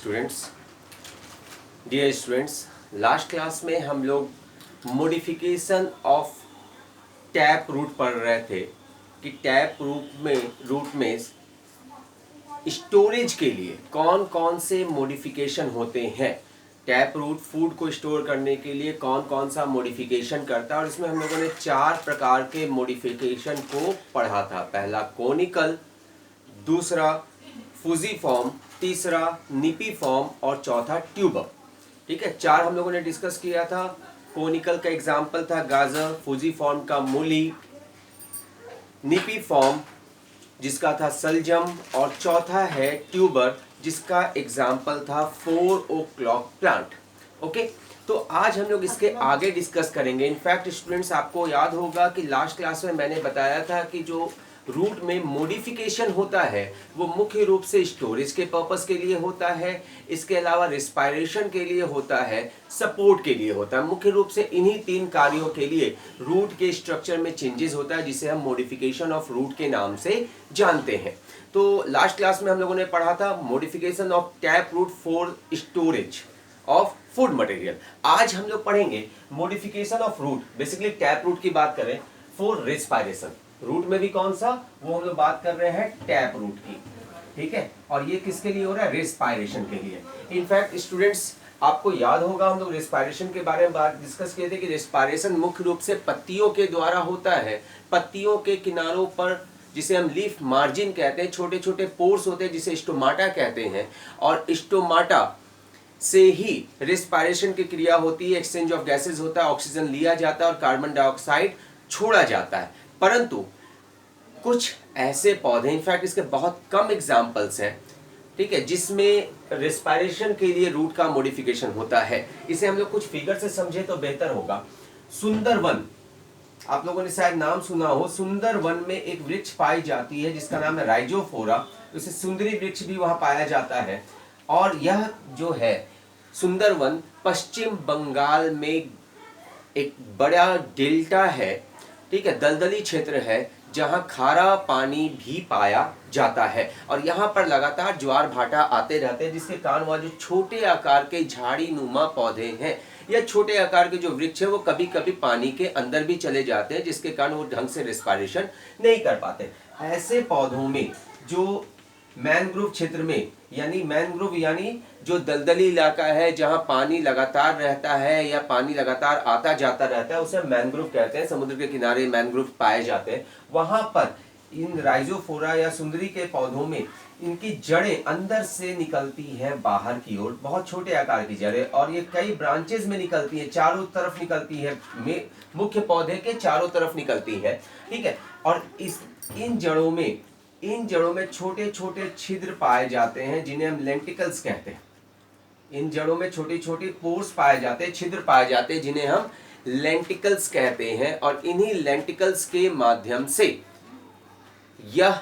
Students, dear students, last class में हम लोग मॉडिफिकेशन ऑफ टैप रूट पढ़ रहे थे कि टैप रूट में स्टोरेज के लिए कौन कौन से मॉडिफिकेशन होते हैं। टैप रूट फूड को स्टोर करने के लिए कौन कौन सा मॉडिफिकेशन करता है, और इसमें हम लोगों ने 4 प्रकार के मॉडिफिकेशन को पढ़ा था। पहला कोनिकल, दूसरा फूजीफॉर्म, तीसरा निपीफॉर्म और चौथा ट्यूबर। ठीक है, 4 हम लोगों ने डिस्कस किया था। कोनिकल का एग्जाम्पल था गाजर, फूजीफॉर्म का मूली, निपीफॉर्म जिसका था सलजम, और चौथा है ट्यूबर जिसका एग्जाम्पल था 4 o'clock प्लांट। ओके, तो आज हम लोग इसके आगे डिस्कस करेंगे। इनफैक्ट स्टूडेंट्स, आपको याद होगा कि लास्ट क्लास में मैंने बताया था कि जो रूट में मॉडिफिकेशन होता है वो मुख्य रूप से स्टोरेज के पर्पस के लिए होता है, इसके अलावा रिस्पायरेशन के लिए होता है, सपोर्ट के लिए होता है। मुख्य रूप से इन्हीं 3 कार्यों के लिए रूट के स्ट्रक्चर में चेंजेस होता है, जिसे हम मॉडिफिकेशन ऑफ रूट के नाम से जानते हैं। तो लास्ट क्लास में हम लोगों ने पढ़ा था modification of tap root for storage of food material. आज हम लोग पढ़ेंगे modification of root, basically tap root की बात करें, फॉर रेस्पायरेशन। रूट में भी कौन सा, वो हम लोग बात कर रहे हैं टैप रूट की। ठीक है, और ये किसके लिए हो रहा है, रेस्पायरेशन के लिए। इनफैक्ट स्टूडेंट्स, आपको याद होगा हम लोग रेस्पायरेशन के बारे में बात डिस्कस किए थे कि रेस्पायरेशन मुख्य रूप से पत्तियों के द्वारा होता है। पत्तियों के किनारों पर, जिसे हम लीफ मार्जिन कहते हैं, छोटे छोटे पोर्स होते हैं जिसे स्टोमाटा कहते हैं, और स्टोमाटा से ही रेस्पायरेशन की क्रिया होती है। एक्सचेंज ऑफ गैसेज होता है, ऑक्सीजन लिया जाता है और कार्बन डाइऑक्साइड छोड़ा जाता है। परंतु कुछ ऐसे पौधे, इनफैक्ट इसके बहुत कम एग्जाम्पल्स हैं, ठीक है, जिसमें रेस्पायरेशन के लिए रूट का मॉडिफिकेशन होता है। इसे हम लोग कुछ फिगर से समझे तो बेहतर होगा। सुंदरवन, आप लोगों ने शायद नाम सुना हो। सुंदरवन में एक वृक्ष पाई जाती है जिसका नाम है राइजोफोरा। इसे सुंदरी वृक्ष भी वहां पाया जाता है, और यह जो है सुंदरवन पश्चिम बंगाल में एक बड़ा डेल्टा है, ठीक है, दलदली क्षेत्र है जहां खारा पानी भी पाया जाता है, और यहां पर लगातार ज्वार भाटा आते रहते हैं, जिसके कारण वह जो छोटे आकार के झाड़ी नुमा पौधे हैं या छोटे आकार के जो वृक्ष है वो कभी कभी पानी के अंदर भी चले जाते हैं, जिसके कारण वो ढंग से रेस्पायरेशन नहीं कर पाते। ऐसे पौधों में जो मैनग्रोव क्षेत्र में, यानी मैनग्रोव यानी जो दलदली इलाका है जहां पानी लगातार रहता है या पानी लगातार आता जाता रहता है, उसे मैनग्रोव कहते हैं। समुद्र के किनारे मैनग्रोव पाए जाते हैं। वहां पर इन राइजोफोरा या सुंदरी के पौधों में इनकी जड़ें अंदर से निकलती है बाहर की ओर, बहुत छोटे आकार की जड़ें, और ये कई ब्रांचेस में निकलती है, चारों तरफ निकलती है, मुख्य पौधे के चारों तरफ निकलती है। ठीक है, और इन जड़ों में छोटे छोटे छिद्र पाए जाते हैं जिन्हें हम लेंटिकल्स कहते हैं। इन जड़ों में छोटे छोटे पोर्स पाए जाते हैं, छिद्र पाए जाते हैं, जिन्हें हम लेंटिकल्स कहते हैं, और इन्हीं लेंटिकल्स के माध्यम से यह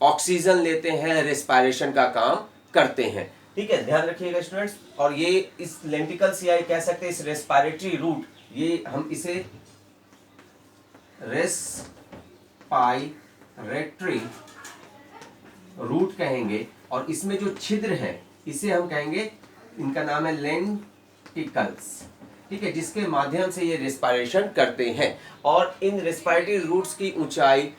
ऑक्सीजन लेते हैं, रेस्पायरेशन का काम करते हैं। ठीक है, ध्यान रखिएगा स्टूडेंट्स। और ये इस लेंटिकल्स या कह सकते हैं इस रेस्पायरेटरी रूट, ये हम इसे रेस्पायरेटरी रूट कहेंगे, और इसमें जो छिद्र है इसे हम कहेंगे, इनका नाम है लेंटिकल्स। ठीक है, जिसके माध्यम से ये रेस्पायरेशन करते हैं। और इन रेस्पायरेटरी रूट्स की ऊंचाई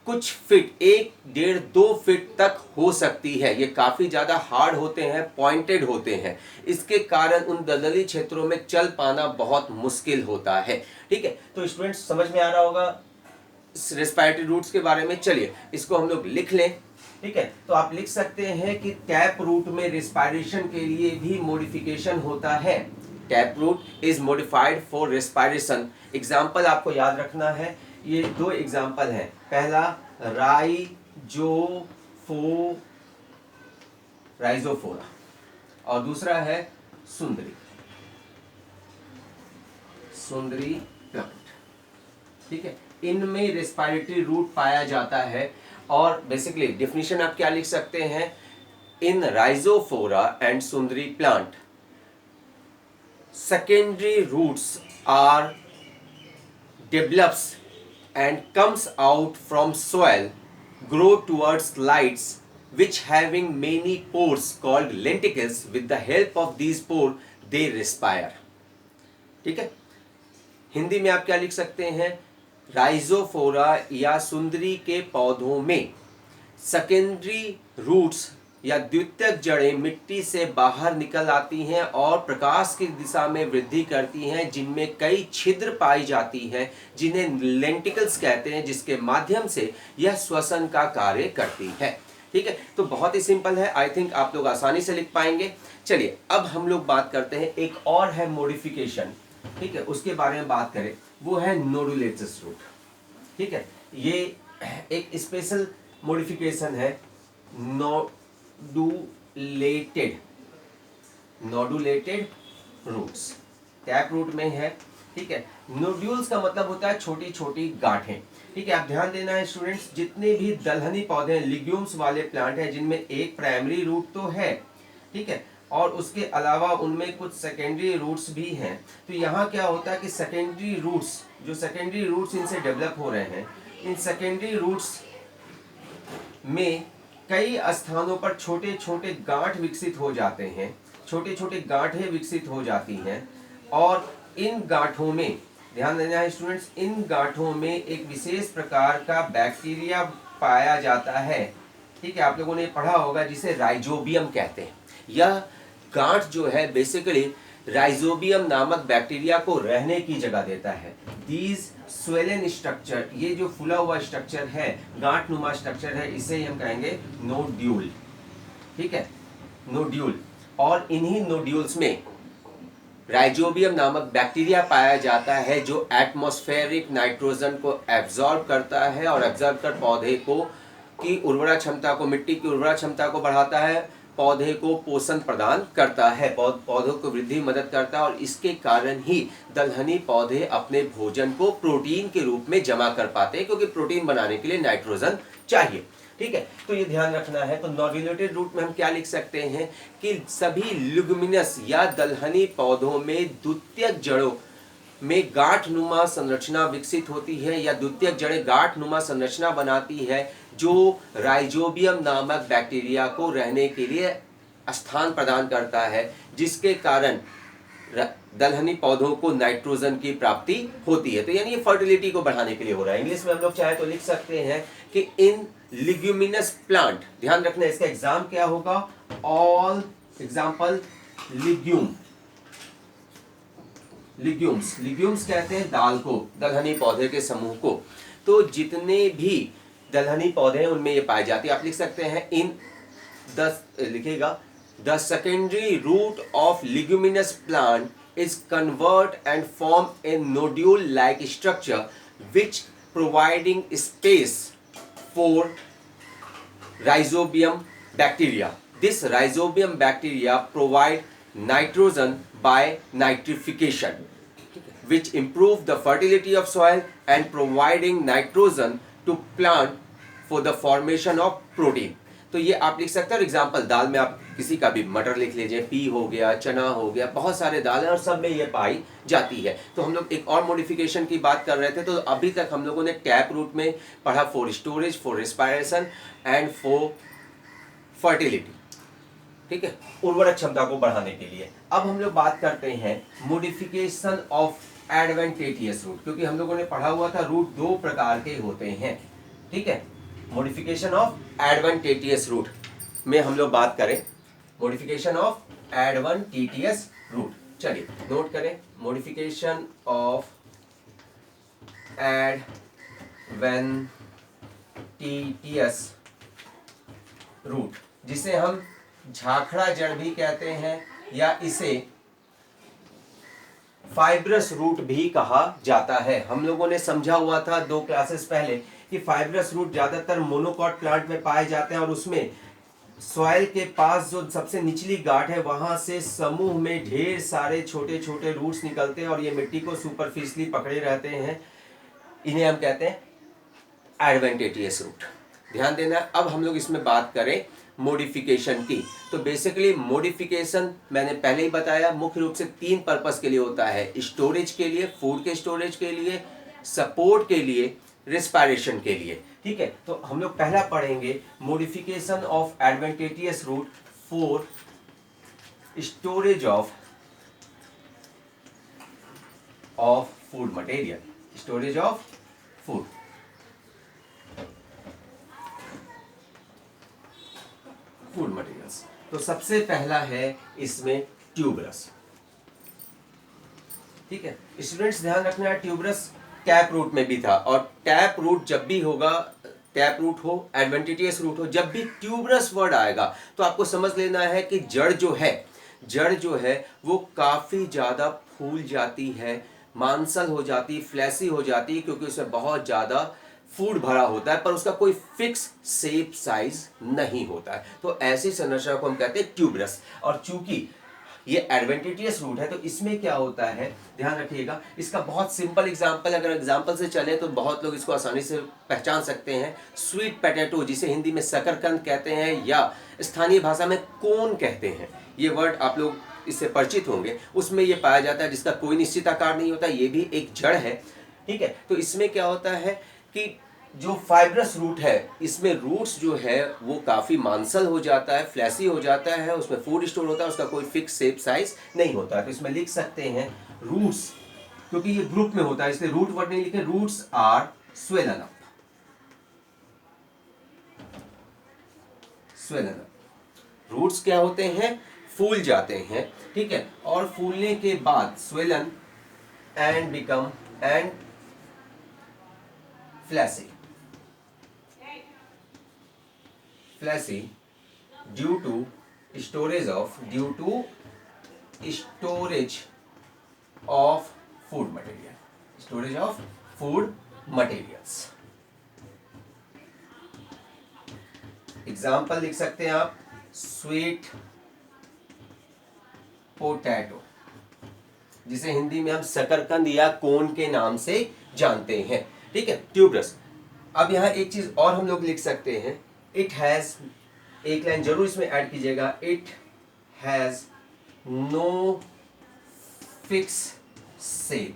कुछ फीट, 1-1.5-2 फीट तक हो सकती है। ये काफी ज्यादा हार्ड होते हैं, पॉइंटेड होते हैं, इसके कारण उन दलदली क्षेत्रों में चल पाना बहुत मुश्किल होता है। ठीक है, तो स्टूडेंट्स समझ में आ रहा होगा रेस्पायरेटरी रूट्स के बारे में। चलिए इसको हम लोग लिख लें। ठीक है, तो आप लिख सकते हैं कि टैप रूट में रेस्पायरेशन के लिए भी मॉडिफिकेशन होता है। Tap root is modified for respiration. Example आपको याद रखना है, ये 2 एग्जाम्पल हैं। पहला राइजोफोरा और दूसरा है सुंदरी प्लांट। ठीक है, इनमें रेस्पायरेटरी रूट पाया जाता है, और बेसिकली डेफिनेशन आप क्या लिख सकते हैं, in rhizophora and sundari plant secondary roots are develops and comes out from soil, grow towards lights which having many pores called lenticles. With the help of these pores they respire. ठीक है, हिंदी में आप क्या लिख सकते हैं, राइजोफोरा या सुंदरी के पौधों में सेकेंडरी रूट्स या द्वितीयक जड़ें मिट्टी से बाहर निकल आती हैं और प्रकाश की दिशा में वृद्धि करती हैं, जिनमें कई छिद्र पाई जाती हैं जिन्हें लेंटिकल्स कहते हैं, जिसके माध्यम से यह श्वसन का कार्य करती है। ठीक है, तो बहुत ही सिंपल है, आई थिंक आप लोग आसानी से लिख पाएंगे। चलिए अब हम लोग बात करते हैं, एक और है मॉडिफिकेशन, ठीक है, उसके बारे में बात करें, वो है नोडुलेटस रूट। ठीक है, ये एक स्पेशल मॉडिफिकेशन है, नोडुलेटेड रूट्स, टैप रूट में है। ठीक है, नोड्यूल्स का मतलब होता है छोटी छोटी गांठें। ठीक है, आप ध्यान देना है स्टूडेंट्स, जितने भी दलहनी पौधे लिग्यूम्स वाले प्लांट हैं जिनमें एक प्राइमरी रूट तो है, ठीक है, और उसके अलावा उनमें कुछ सेकेंडरी रूट्स भी हैं। तो यहाँ क्या होता है कि सेकेंडरी रूट्स इनसे डेवलप हो रहे हैं, इन सेकेंडरी रूट्स में कई स्थानों पर छोटे छोटे गांठ विकसित हो जाते हैं, छोटे छोटे गांठें विकसित हो जाती हैं, और इन गांठों में ध्यान देना है स्टूडेंट्स, इन गांठों में एक विशेष प्रकार का बैक्टीरिया पाया जाता है। ठीक है, आप लोगों ने पढ़ा होगा जिसे राइजोबियम कहते हैं। यह गांठ जो है बेसिकली राइजोबियम नामक बैक्टीरिया को रहने की जगह देता है। दीज स्वेलन स्ट्रक्चर, ये जो फुला हुआ स्ट्रक्चर है, गांठ नुमा स्ट्रक्चर है, इसे हम कहेंगे नोड्यूल। ठीक है, नोड्यूल, और इन्हीं नोड्यूल्स में राइजोबियम नामक बैक्टीरिया पाया जाता है जो एटमॉस्फेरिक नाइट्रोजन को एब्जॉर्ब करता है और एब्जॉर्ब कर पौधे को की उर्वरा क्षमता को, मिट्टी की उर्वरा क्षमता को बढ़ाता है, पौधे को पोषण प्रदान करता है, पौधों को वृद्धि मदद करता है, और इसके कारण ही दलहनी पौधे अपने भोजन को प्रोटीन के रूप में जमा कर पाते हैं, क्योंकि प्रोटीन बनाने के लिए नाइट्रोजन चाहिए। ठीक है, तो ये ध्यान रखना है। तो नोडुलेटेड रूट में हम क्या लिख सकते हैं कि सभी लिग्यूमिनस या दलहनी पौधों में द्वितीयक जड़ों में गांठ नुमा संरचना विकसित होती है, या द्वितीयक जड़ें गांठ नुमा संरचना बनाती है जो राइजोबियम नामक बैक्टीरिया को रहने के लिए स्थान प्रदान करता है, जिसके कारण दलहनी पौधों को नाइट्रोजन की प्राप्ति होती है। तो यानी ये फर्टिलिटी को बढ़ाने के लिए हो रहा है। इंग्लिश में हम लोग चाहे तो लिख सकते हैं कि इन लिग्यूमिनस प्लांट, ध्यान रखना इसका एग्जाम क्या होगा, ऑल एग्जाम्पल लिग्यूम्स कहते हैं दाल को, दलहनी पौधे के समूह को। तो जितने भी दलहनी पौधे हैं उनमें ये पाए जाती है। आप लिख सकते हैं इन लिखेगा the secondary root of leguminous plant is convert and form a nodule like structure which providing space for rhizobium bacteria. This rhizobium bacteria provide nitrogen by nitrification, which improve the fertility of soil and providing nitrogen to plant for the formation of protein. तो ये आप लिख सकते हो। Example दाल में आप किसी का भी मटर लिख लीजिए, पी हो गया, चना हो गया, बहुत सारे दाल हैं और सब में ये पाई जाती है। तो हम लोग एक और मॉडिफिकेशन की बात कर रहे थे। तो अभी तक हम लोगों ने टैप रूट में पढ़ा for storage, for respiration and for fertility, ठीक है, उर्वरक क्षमता को बढ़ाने के लिए। अब हम लोग बात करते हैं मॉडिफिकेशन ऑफ एडवेंटेटियस रूट, क्योंकि हम लोगों ने पढ़ा हुआ था रूट दो प्रकार के होते हैं। ठीक है, मॉडिफिकेशन ऑफ एडवेंटेटियस रूट में हम लोग बात करें, मॉडिफिकेशन ऑफ एडवेंटेटियस रूट, चलिए नोट करें, मॉडिफिकेशन ऑफ एडवेंटेटियस रूट, जिसे हम झाखड़ा जड़ भी कहते हैं या इसे फाइब्रस रूट भी कहा जाता है। हम लोगों ने समझा हुआ था 2 क्लासेस पहले कि फाइब्रस रूट ज्यादातर मोनोकॉट प्लांट में पाए जाते हैं और उसमें सॉइल के पास जो सबसे निचली गांठ है वहां से समूह में ढेर सारे छोटे छोटे रूट्स निकलते हैं और ये मिट्टी को सुपरफिशियली पकड़े रहते हैं। इन्हें हम कहते हैं एडवेंटेटियस रूट। ध्यान देना। अब हम लोग इसमें बात करें मॉडिफिकेशन की, तो बेसिकली मॉडिफिकेशन मैंने पहले ही बताया मुख्य रूप से 3 पर्पस के लिए होता है, स्टोरेज के लिए, फूड के स्टोरेज के लिए, सपोर्ट के लिए, रेस्पिरेशन के लिए। ठीक है, तो हम लोग पहला पढ़ेंगे modification of adventitious root for storage of food material, storage of food. Food materials. तो सबसे पहला है इसमें ट्यूबरस। ठीक है स्टूडेंट्स, ध्यान रखना है ट्यूबरस टैप रूट में भी था, और टैप रूट जब भी होगा, टैप रूट हो एडवेंटिटियस रूट हो, जब भी ट्यूबरस वर्ड आएगा तो आपको समझ लेना है कि जड़ जो है वो काफ़ी ज़्यादा फूल जाती है, मांसल हो जाती, फ्लैसी हो जाती है, क्योंकि उसमें बहुत ज़्यादा फूड भरा होता है, पर उसका कोई फिक्स शेप साइज नहीं होता है। तो ऐसी संरचना को हम कहते हैं ट्यूबरस। और चूंकि ये एडवेंटिटियस रूट है तो इसमें क्या होता है, ध्यान रखिएगा, इसका बहुत सिंपल एग्जांपल, अगर एग्जांपल से चले तो बहुत लोग इसको आसानी से पहचान सकते हैं। स्वीट पोटैटो, जिसे हिंदी में शकरकंद कहते हैं या स्थानीय भाषा में कोन कहते हैं, ये वर्ड आप लोग इससे परिचित होंगे। उसमें ये पाया जाता है जिसका कोई निश्चित आकार नहीं होता, ये भी एक जड़ है। ठीक है, तो इसमें क्या होता है कि जो फाइब्रस रूट है, इसमें रूट्स जो है वो काफ़ी मांसल हो जाता है, फ्लैसी हो जाता है, उसमें फूड स्टोर होता है, उसका कोई फिक्स शेप साइज नहीं होता है। तो इसमें लिख सकते हैं रूट्स, क्योंकि ये ग्रुप में होता है इसलिए रूट वर्ड नहीं लिखे, roots are swollen up. Swollen up, roots क्या होते हैं, फूल जाते हैं। ठीक है, और फूलने के बाद swollen and become and fleshy, fleshy due to storage of food material, storage of food materials. Example लिख सकते हैं आप, स्वीट पोटैटो, जिसे हिंदी में हम शकरकंद या कोन के नाम से जानते हैं। ठीक है, ट्यूबरस। अब यहाँ एक चीज और हम लोग लिख सकते हैं, इट हैज, एक लाइन जरूर इसमें ऐड कीजिएगा, it has no fix shape,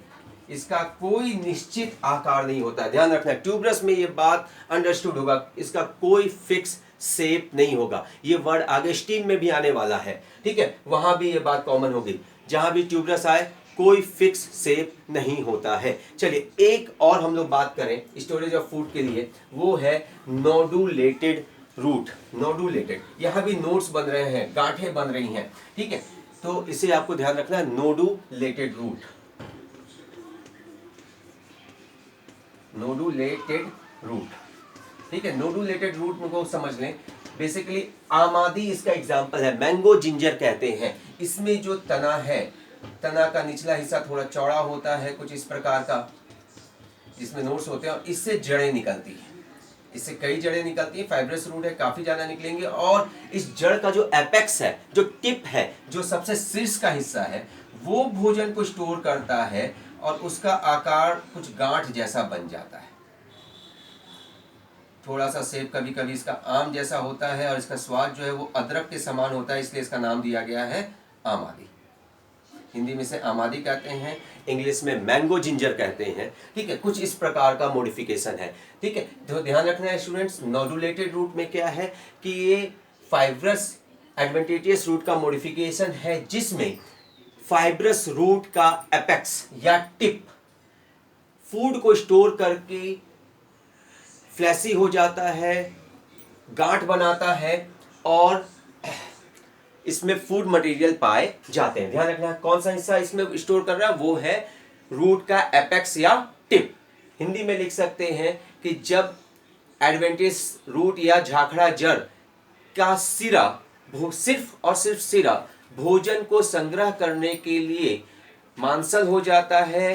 इसका कोई निश्चित आकार नहीं होता। ध्यान रखना, ट्यूबरस में ये बात अंडरस्टूड होगा, इसका कोई फिक्स शेप नहीं होगा। ये वर्ड आगे स्टीम में भी आने वाला है। ठीक है, वहां भी ये बात कॉमन होगी, जहां भी ट्यूबरस आए कोई फिक्स शेप नहीं होता है। चलिए एक और हम लोग बात करें स्टोरेज ऑफ फूड के लिए, वो है नोडुलेटेड रूट। नोडुलेटेड, यहाँ भी नोड्स बन रहे हैं, गांठें बन रही हैं। ठीक है, तो इसे आपको ध्यान रखना है, नोडुलेटेड रूट, नोडुलेटेड रूट। ठीक है, नोडुलेटेड रूट को समझ लें, बेसिकली आमादी इसका एग्जाम्पल है, मैंगो जिंजर कहते हैं। इसमें जो तना है, तना का निचला हिस्सा थोड़ा चौड़ा होता है, कुछ इस प्रकार का, जिसमें नोड्स होते हैं, और इससे जड़ें निकलती हैं, इससे कई जड़ें निकलती हैं। फाइब्रस रूट है, काफी ज्यादा निकलेंगे, और इस जड़ का जो एपेक्स है, जो टिप है, जो सबसे शीर्ष का हिस्सा है, वो भोजन को स्टोर करता है, और उसका आकार कुछ गांठ जैसा बन जाता है, थोड़ा सा शेप कभी कभी इसका आम जैसा होता है, और इसका स्वाद जो है वो अदरक के समान होता है, इसलिए इसका नाम दिया गया है आमादी। हिंदी में से आमादी कहते हैं, इंग्लिश में मैंगो जिंजर कहते हैं। ठीक है, कुछ इस प्रकार का मॉडिफिकेशन है। ठीक है, तो ध्यान रखना है स्टूडेंट्स, नोडुलेटेड रूट में क्या है कि ये फाइब्रस एडवेंटिटियस रूट का मॉडिफिकेशन है, जिसमें फाइब्रस रूट का एपेक्स या टिप फूड को स्टोर करके फ्लैसी हो जाता है, गांठ बनाता है, और इसमें फूड मटेरियल पाए जाते हैं। ध्यान रखना, कौन सा हिस्सा इसमें स्टोर कर रहा है, वो है रूट का एपेक्स या टिप। हिंदी में लिख सकते हैं कि जब एडवेंटिस रूट या झाखड़ा जड़ का सिरा, सिर्फ और सिर्फ सिरा भोजन को संग्रह करने के लिए मांसल हो जाता है,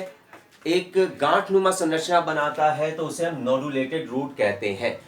एक गांठ नुमा संरचना बनाता है, तो उसे हम नोडुलेटेड रूट कहते हैं।